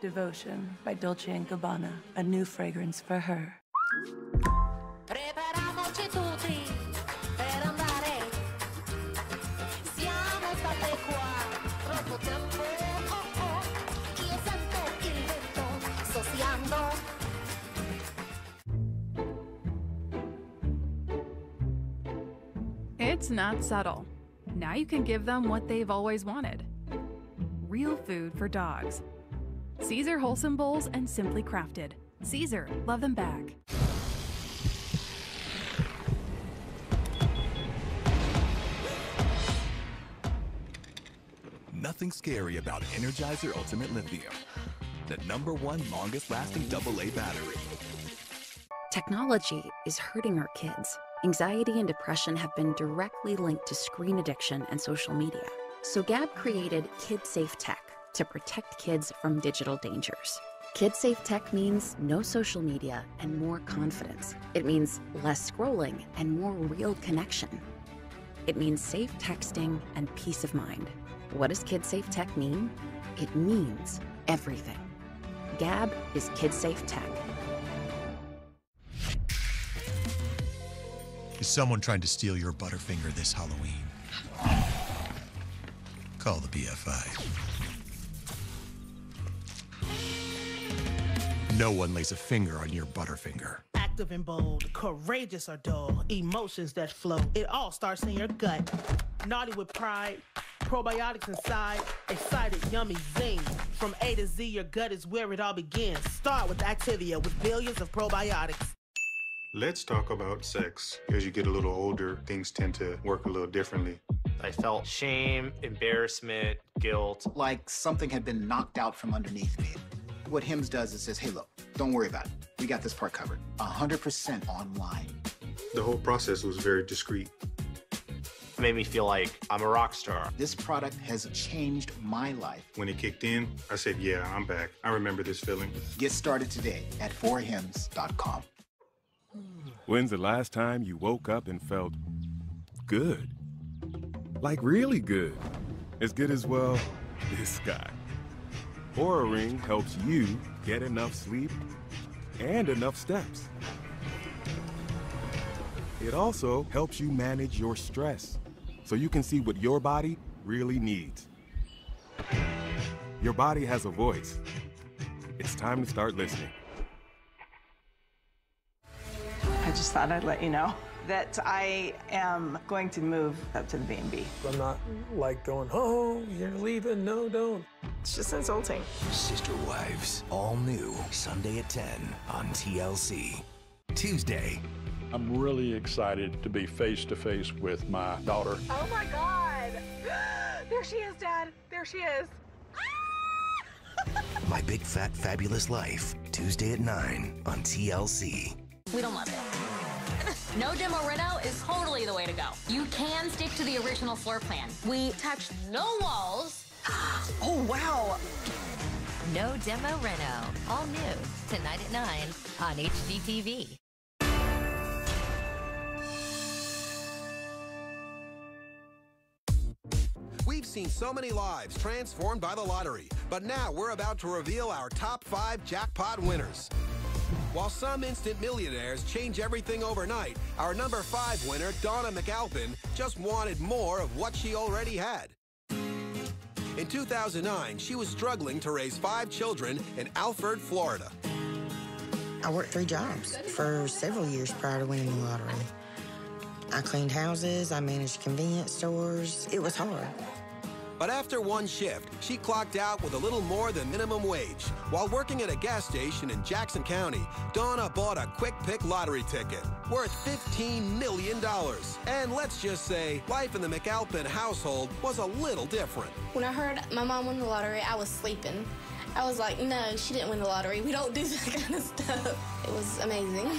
Devotion by Dolce & Gabbana, a new fragrance for her. Prepariamoci tutti per andare. Siamo state qua troppo tempo. Io sento il vento cambiando. It's not subtle. Now you can give them what they've always wanted. Real food for dogs. Caesar Wholesome Bowls and Simply Crafted. Caesar, love them back. Nothing scary about Energizer Ultimate Lithium, the #1 longest-lasting AA battery. Technology is hurting our kids. Anxiety and depression have been directly linked to screen addiction and social media. So Gab created KidSafe Tech to protect kids from digital dangers. KidSafe Tech means no social media and more confidence. It means less scrolling and more real connection. It means safe texting and peace of mind. What does KidSafe Tech mean? It means everything. Gab is KidSafe Tech. Is someone trying to steal your Butterfinger this Halloween? Call the BFI. No one lays a finger on your Butterfinger. Active and bold, courageous or dull, emotions that flow. It all starts in your gut. Naughty with pride, probiotics inside, excited, yummy zing. From A to Z, your gut is where it all begins. Start with Activia with billions of probiotics. Let's talk about sex. As you get a little older, things tend to work a little differently. I felt shame, embarrassment, guilt. Like something had been knocked out from underneath me. What HIMS does is says, hey, look, don't worry about it. We got this part covered. 100% online. The whole process was very discreet. It made me feel like I'm a rock star. This product has changed my life. When it kicked in, I said, yeah, I'm back. I remember this feeling. Get started today at 4hims.com. When's the last time you woke up and felt good? Like really good. As good as, well, this guy. Oura Ring helps you get enough sleep and enough steps. It also helps you manage your stress so you can see what your body really needs. Your body has a voice. It's time to start listening. I just thought I'd let you know that I am going to move up to the B&B. I'm not like going, oh, you're leaving, no, don't. It's just insulting. Sister Wives, all new, Sunday at 10 on TLC. Tuesday. I'm really excited to be face-to-face with my daughter. Oh my God! There she is, Dad. There she is. My Big Fat Fabulous Life, Tuesday at 9 on TLC. We don't love it. No demo reno is totally the way to go. You can stick to the original floor plan. We touched no walls. Oh, wow. No demo reno. All new. Tonight at 9 on HGTV. We've seen so many lives transformed by the lottery, but now we're about to reveal our top 5 jackpot winners. While some instant millionaires change everything overnight, our number 5 winner, Donna McAlpin, just wanted more of what she already had. In 2009, she was struggling to raise 5 children in Alfred, Florida. I worked 3 jobs for several years prior to winning the lottery. I cleaned houses, I managed convenience stores. It was hard. But after one shift, she clocked out with a little more than minimum wage. While working at a gas station in Jackson County, Donna bought a quick pick lottery ticket worth $15 million. And let's just say, life in the McAlpin household was a little different. When I heard my mom won the lottery, I was sleeping. I was like, no, she didn't win the lottery. We don't do that kind of stuff. It was amazing.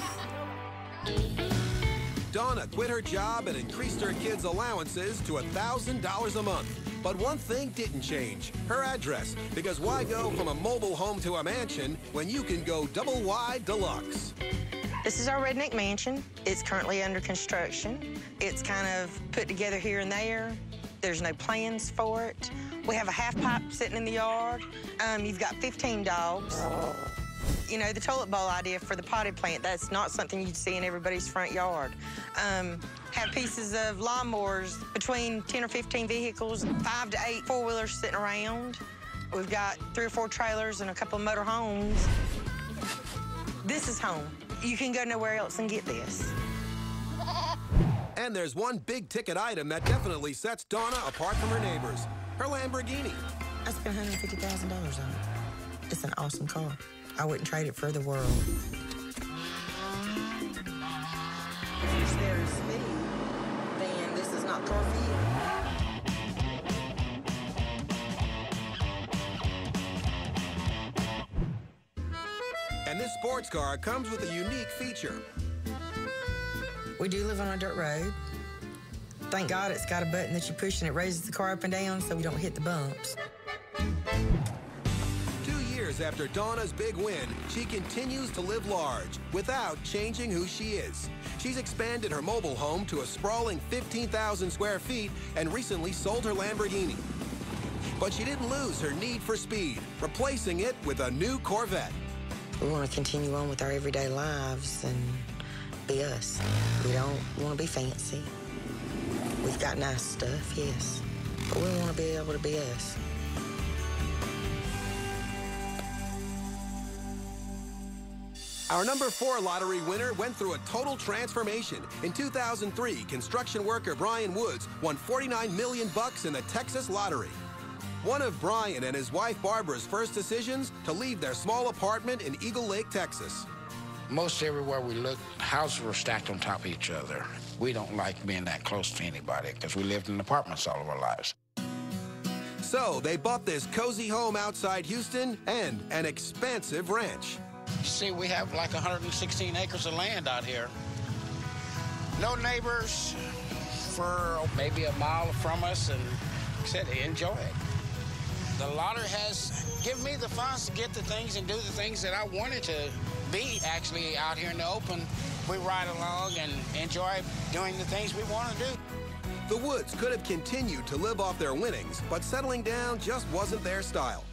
Donna quit her job and increased her kids' allowances to $1,000 a month. But one thing didn't change, her address, because why go from a mobile home to a mansion when you can go double wide deluxe? This is our redneck mansion. It's currently under construction. It's kind of put together here and there. There's no plans for it. We have a half pipe sitting in the yard. You've got 15 dogs. You know, the toilet bowl idea for the potted plant, that's not something you'd see in everybody's front yard. Have pieces of lawnmowers, between 10 or 15 vehicles, 5 to 8 four-wheelers sitting around. We've got 3 or 4 trailers and a couple of motor homes. This is home. You can go nowhere else and get this. And there's one big-ticket item that definitely sets Donna apart from her neighbors, her Lamborghini. I spent $150,000 on it. It's an awesome car. I wouldn't trade it for the world. If you're scared of speed, then this is not the car for you. And this sports car comes with a unique feature. We do live on a dirt road. Thank God it's got a button that you push and it raises the car up and down so we don't hit the bumps. 2 years after Donna's big win, she continues to live large without changing who she is. She's expanded her mobile home to a sprawling 15,000 square feet and recently sold her Lamborghini. But she didn't lose her need for speed, replacing it with a new Corvette. We want to continue on with our everyday lives and be us. We don't want to be fancy. We've got nice stuff, yes, but we want to be able to be us. Our number 4 lottery winner went through a total transformation. In 2003, construction worker Brian Woods won $49 million in the Texas lottery. One of Brian and his wife Barbara's first decisions to leave their small apartment in Eagle Lake, Texas. Most everywhere we look, houses were stacked on top of each other. We don't like being that close to anybody because we lived in apartments all of our lives. So they bought this cozy home outside Houston and an expansive ranch. See, we have like 116 acres of land out here. No neighbors for maybe a mile from us, and like I said, enjoy it. The lottery has given me the funds to get the things and do the things that I wanted to be actually out here in the open. We ride along and enjoy doing the things we want to do. The Woods could have continued to live off their winnings, but settling down just wasn't their style.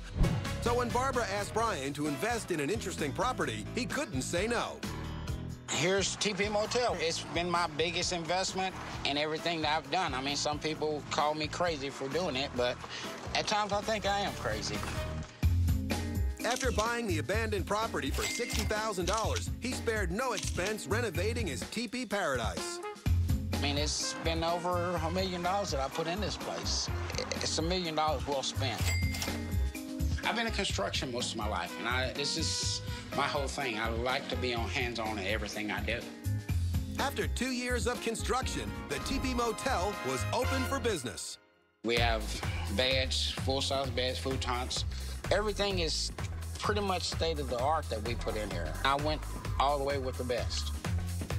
So when Barbara asked Brian to invest in an interesting property, he couldn't say no. Here's TP Motel. It's been my biggest investment in everything that I've done. I mean, some people call me crazy for doing it, but at times I think I am crazy. After buying the abandoned property for $60,000, he spared no expense renovating his teepee paradise. I mean, it's been over $1 million that I put in this place. It's $1 million well spent. I've been in construction most of my life, and this is my whole thing. I like to be hands-on in everything I do. After 2 years of construction, the TP Motel was open for business. We have beds, full-size beds, futons. Everything is pretty much state-of-the-art that we put in here. I went all the way with the best.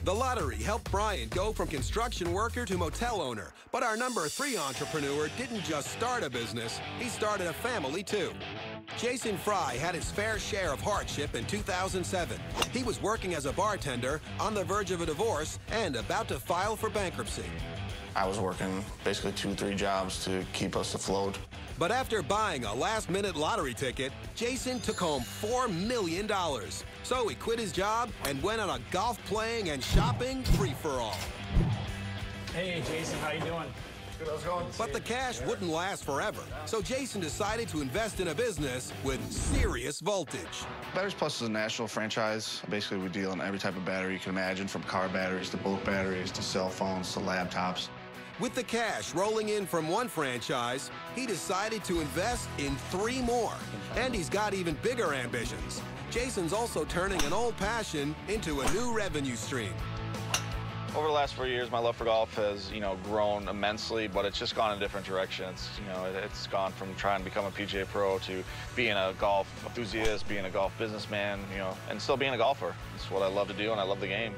The lottery helped Brian go from construction worker to motel owner. But our number 3 entrepreneur didn't just start a business, he started a family too. Jason Fry had his fair share of hardship in 2007. He was working as a bartender, on the verge of a divorce, and about to file for bankruptcy. I was working basically 2-3 jobs to keep us afloat. But after buying a last-minute lottery ticket, Jason took home $4 million. So he quit his job and went on a golf playing and shopping free-for-all. Hey, Jason, how you doing? Good, how's it going? But the cash wouldn't last forever. So Jason decided to invest in a business with serious voltage. Batteries Plus is a national franchise. Basically, we deal in every type of battery you can imagine, from car batteries to boat batteries to cell phones to laptops. With the cash rolling in from one franchise, he decided to invest in 3 more. And he's got even bigger ambitions. Jason's also turning an old passion into a new revenue stream. Over the last 4 years, my love for golf has, grown immensely, but it's just gone in a different direction. It's gone from trying to become a PGA pro to being a golf enthusiast, being a golf businessman, and still being a golfer. It's what I love to do, and I love the game.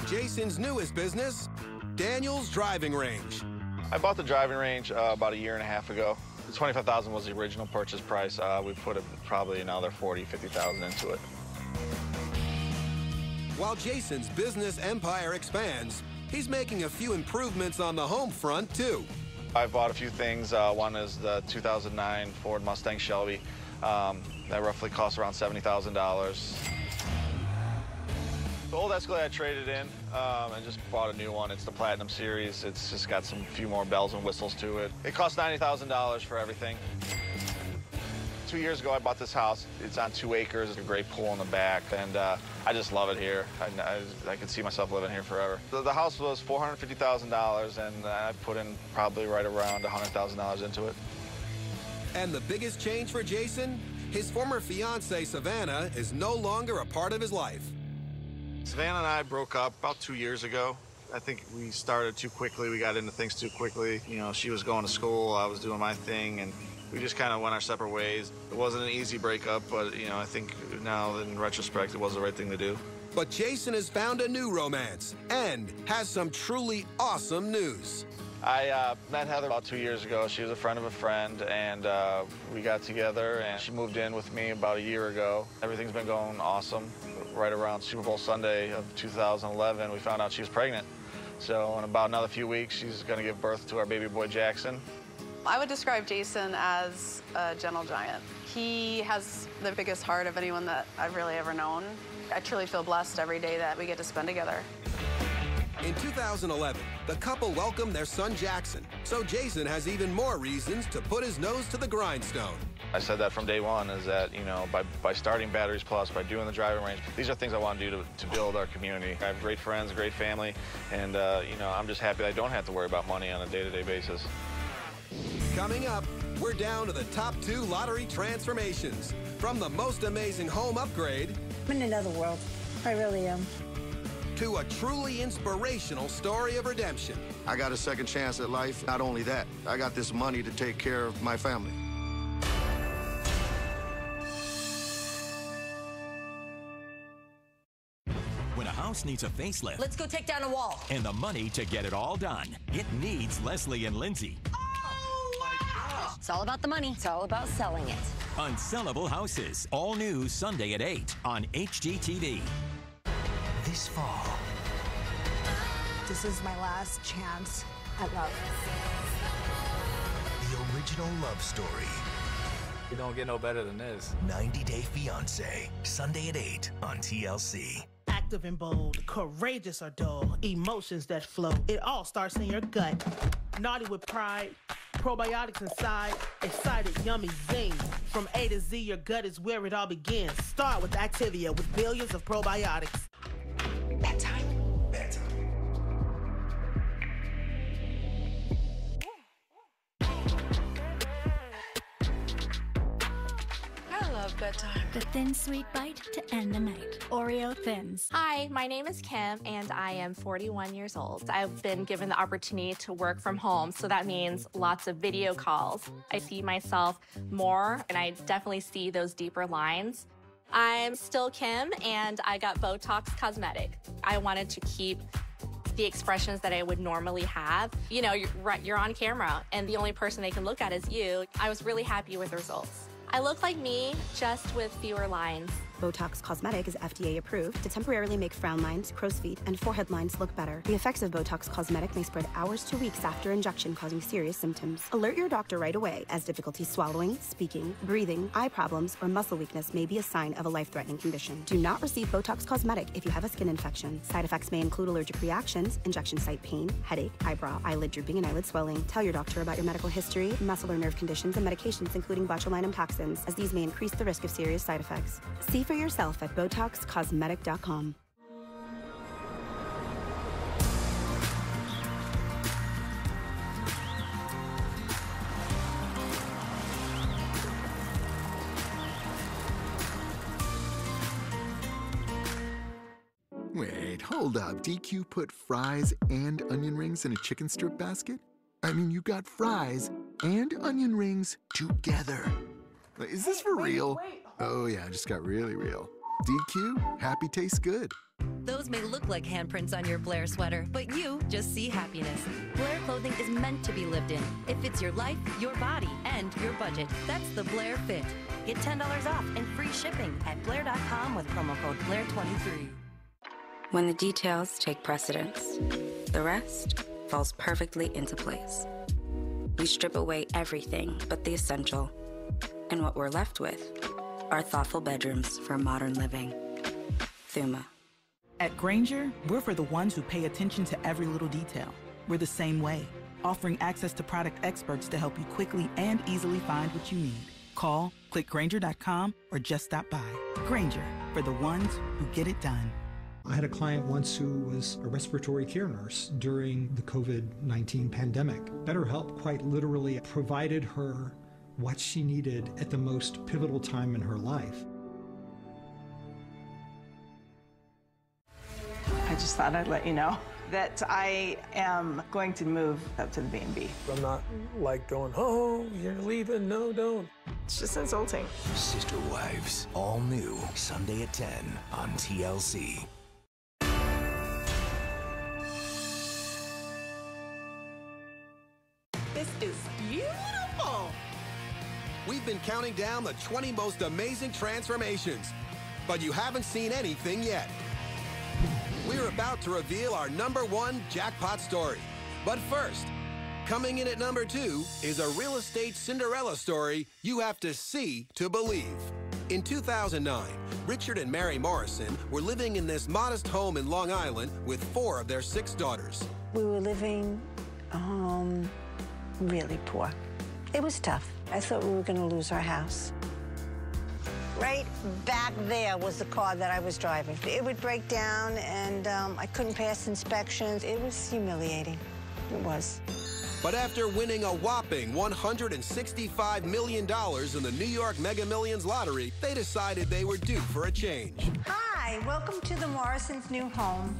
Jason's newest business, Daniel's Driving Range. I bought the driving range about 1.5 years ago. The $25,000 was the original purchase price. We put probably another $40,000, $50,000 into it. While Jason's business empire expands, he's making a few improvements on the home front, too. I've bought a few things. One is the 2009 Ford Mustang Shelby. That roughly costs around $70,000. The old Escalade I traded in and just bought a new one. It's the Platinum Series. It's just got few more bells and whistles to it. It cost $90,000 for everything. 2 years ago, I bought this house. It's on 2 acres, a great pool in the back, and I just love it here. I could see myself living here forever. The house was $450,000, and I put in probably right around $100,000 into it. And the biggest change for Jason? His former fiancée, Savannah, is no longer a part of his life. Savannah and I broke up about 2 years ago. I think we started too quickly. We got into things too quickly. You know, she was going to school, I was doing my thing, and we just kind of went our separate ways. It wasn't an easy breakup, but, you know, I think now in retrospect, it was the right thing to do. But Jason has found a new romance and has some truly awesome news. I met Heather about 2 years ago. She was a friend of a friend, and we got together, and she moved in with me about a year ago. Everything's been going awesome. Right around Super Bowl Sunday of 2011, we found out she was pregnant. So in about another few weeks, she's going to give birth to our baby boy, Jackson. I would describe Jason as a gentle giant. He has the biggest heart of anyone that I've really ever known. I truly feel blessed every day that we get to spend together. In 2011, the couple welcomed their son Jackson, so Jason has even more reasons to put his nose to the grindstone. I said that from day one, is that, you know, by starting Batteries Plus, by doing the driving range, these are things I want to do to build our community. I have great friends, a great family, and, you know, I'm just happy that I don't have to worry about money on a day-to-day basis. Coming up, we're down to the top 2 lottery transformations. From the most amazing home upgrade... I'm in another world. I really am. ...to a truly inspirational story of redemption. I got a second chance at life. Not only that, I got this money to take care of my family. When a house needs a facelift... Let's go take down a wall. ...and the money to get it all done, it needs Leslie and Lindsay. Oh, my gosh! It's all about the money. It's all about selling it. Unsellable Houses. All new Sunday at 8 on HGTV. This fall. This is my last chance at love. The original love story. You don't get no better than this. 90 Day Fiancé. Sunday at 8 on TLC. Active and bold, courageous or dull, emotions that flow. It all starts in your gut. Naughty with pride, probiotics inside, excited, yummy zing. From A to Z, your gut is where it all begins. Start with Activia with billions of probiotics. Bedtime. Bedtime. I love bedtime. The thin, sweet bite to end the night. Oreo Thins. Hi, my name is Kim, and I am 41 years old. I've been given the opportunity to work from home, so that means lots of video calls. I see myself more, and I definitely see those deeper lines. I'm still Kim, and I got Botox Cosmetic. I wanted to keep the expressions that I would normally have. You know, you're on camera, and the only person they can look at is you. I was really happy with the results. I look like me, just with fewer lines. Botox Cosmetic is FDA approved to temporarily make frown lines, crow's feet, and forehead lines look better. The effects of Botox Cosmetic may spread hours to weeks after injection, causing serious symptoms. Alert your doctor right away, as difficulty swallowing, speaking, breathing, eye problems, or muscle weakness may be a sign of a life-threatening condition. Do not receive Botox Cosmetic if you have a skin infection. Side effects may include allergic reactions, injection site pain, headache, eyebrow, eyelid drooping, and eyelid swelling. Tell your doctor about your medical history, muscle or nerve conditions, and medications, including botulinum toxins, as these may increase the risk of serious side effects. See for yourself at BotoxCosmetic.com. Wait, hold up. DQ put fries and onion rings in a chicken strip basket? I mean, you got fries and onion rings together. Is this for real? Oh yeah, it just got really real. DQ, happy tastes good. Those may look like handprints on your Blair sweater, but you just see happiness. Blair clothing is meant to be lived in. It fits your life, your body, and your budget. That's the Blair Fit. Get $10 off and free shipping at Blair.com with promo code Blair23. When the details take precedence, the rest falls perfectly into place. We strip away everything but the essential. And what we're left with are thoughtful bedrooms for modern living. Thuma. At Grainger, we're for the ones who pay attention to every little detail. We're the same way, offering access to product experts to help you quickly and easily find what you need. Call, click Grainger.com, or just stop by. Grainger, for the ones who get it done. I had a client once who was a respiratory care nurse during the COVID-19 pandemic. BetterHelp quite literally provided her what she needed at the most pivotal time in her life. I just thought I'd let you know that I am going to move up to the B&B. I'm not like going, oh, you're leaving, no, don't. It's just insulting. Sister Wives, all new, Sunday at 10 on TLC. This is beautiful. We've been counting down the 20 most amazing transformations, but you haven't seen anything yet. We're about to reveal our #1 jackpot story. But first, coming in at #2 is a real estate Cinderella story you have to see to believe. In 2009, Richard and Mary Morrison were living in this modest home in Long Island with 4 of their 6 daughters. We were living really poor. It was tough. I thought we were going to lose our house. Right back there was the car that I was driving. It would break down, and I couldn't pass inspections. It was humiliating. It was. But after winning a whopping $165 million in the New York Mega Millions lottery, they decided they were due for a change. Hi, welcome to the Morrisons' new home.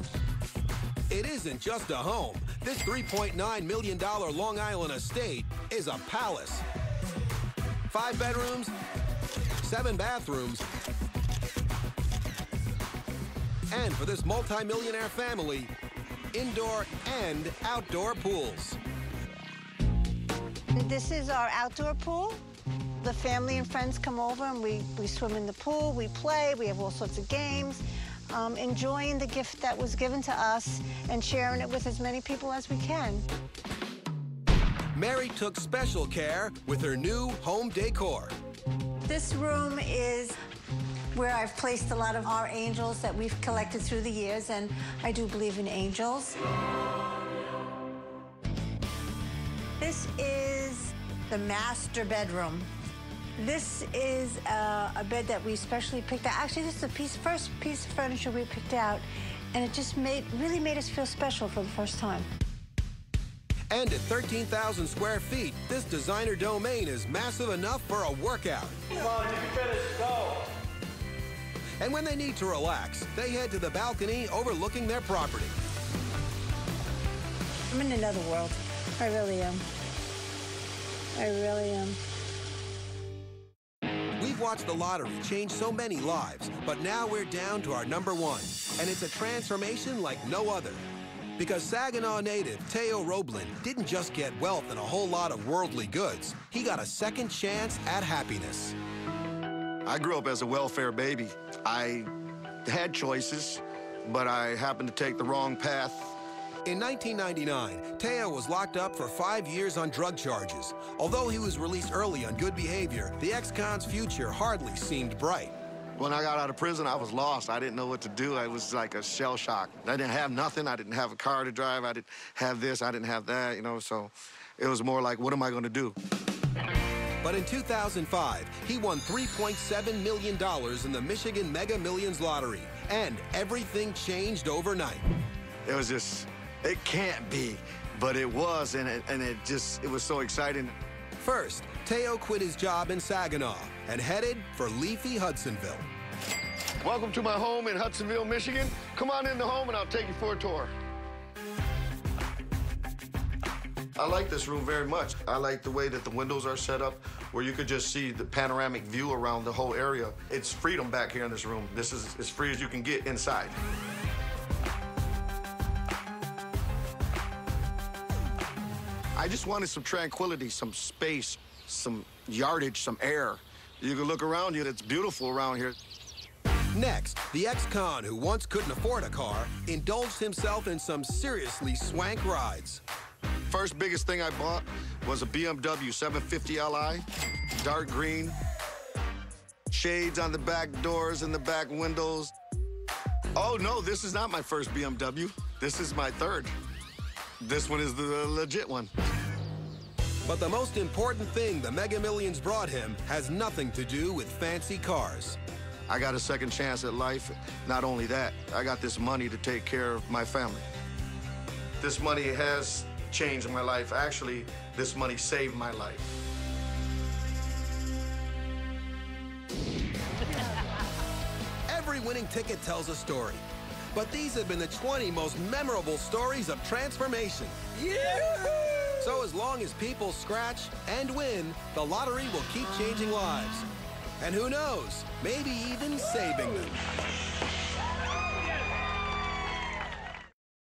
It isn't just a home. This $3.9 million Long Island estate is a palace. 5 bedrooms, 7 bathrooms, and for this multi-millionaire family, indoor and outdoor pools. This is our outdoor pool. The family and friends come over and we swim in the pool, we play, we have all sorts of games, enjoying the gift that was given to us and sharing it with as many people as we can. Mary took special care with her new home decor. This room is where I've placed a lot of our angels that we've collected through the years, and I do believe in angels. This is the master bedroom. This is a bed that we specially picked out. Actually, this is the first piece of furniture we picked out, and it just really made us feel special for the first time. And at 13,000 square feet, this designer domain is massive enough for a workout. Come on, you can finish, go. And when they need to relax, they head to the balcony overlooking their property. I'm in another world. I really am. I really am. We've watched the lottery change so many lives, but now we're down to our #1. And it's a transformation like no other. Because Saginaw native Teo Roblin didn't just get wealth and a whole lot of worldly goods. He got a second chance at happiness. I grew up as a welfare baby. I had choices, but I happened to take the wrong path. In 1999, Teo was locked up for 5 years on drug charges. Although he was released early on good behavior, the ex-con's future hardly seemed bright. When I got out of prison, I was lost. I didn't know what to do. I was like a shell shock. I didn't have nothing. I didn't have a car to drive. I didn't have this. I didn't have that, you know, so it was more like, what am I going to do? But in 2005, he won $3.7 million in the Michigan Mega Millions lottery, and everything changed overnight. It was just, it can't be, but it was, and it was so exciting. First, Teo quit his job in Saginaw and headed for leafy Hudsonville. Welcome to my home in Hudsonville, Michigan. Come on in the home and I'll take you for a tour. I like this room very much. I like the way that the windows are set up where you could just see the panoramic view around the whole area. It's freedom back here in this room. This is as free as you can get inside. I just wanted some tranquility, some space, some yardage, some air. You can look around you, it's beautiful around here. Next, the ex-con who once couldn't afford a car indulged himself in some seriously swank rides. First biggest thing I bought was a BMW 750 Li, dark green, shades on the back doors and the back windows. Oh no, this is not my first BMW. This is my third. This one is the legit one. But the most important thing the Mega Millions brought him has nothing to do with fancy cars. I got a second chance at life. Not only that, I got this money to take care of my family. This money has changed my life. Actually, this money saved my life. Every winning ticket tells a story. But these have been the 20 most memorable stories of transformation. Yeah! So as long as people scratch and win, the lottery will keep changing lives. And who knows, maybe even saving them.